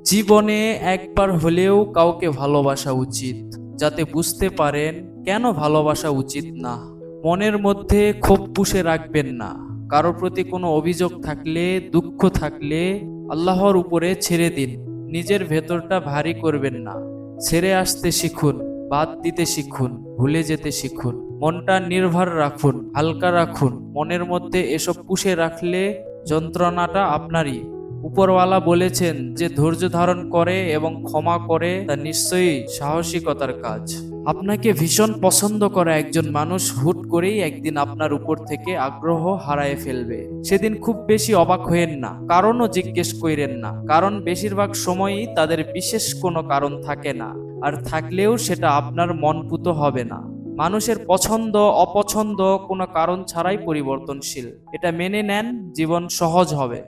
জীবনে একবার হলেও কাউকে ভালোবাসা উচিত, যাতে বুঝতে পারেন কেন ভালোবাসা উচিত না। মনের মধ্যে ক্ষোভ পুষে রাখবেন না। কারোর প্রতি কোনো অভিযোগ থাকলে, দুঃখ থাকলে আল্লাহর উপরে ছেড়ে দিন। নিজের ভেতরটা ভারী করবেন না। ছেড়ে আসতে শিখুন, বাদ দিতে শিখুন, ভুলে যেতে শিখুন। মনটা নির্ভর রাখুন, হালকা রাখুন। মনের মধ্যে এসব পুষে রাখলে যন্ত্রণাটা আপনারই। উপরওয়ালা বলেছেন, যে ধৈর্য ধারণ করে এবং ক্ষমা করে তা নিশ্চয়ই সাহসিকতার কাজ। আপনাকে ভীষণ পছন্দ করা একজন মানুষ হুট করেই একদিন আপনার উপর থেকে আগ্রহ হারায় ফেলবে। সেদিন খুব বেশি অবাক হয়েন না, কারণও জিজ্ঞেস কইরেন না, কারণ বেশিরভাগ সময়ই তাদের বিশেষ কোনো কারণ থাকে না, আর থাকলেও সেটা আপনার মনপুত হবে না। মানুষের পছন্দ অপছন্দ কোনো কারণ ছাড়াই পরিবর্তনশীল। এটা মেনে নেন, জীবন সহজ হবে।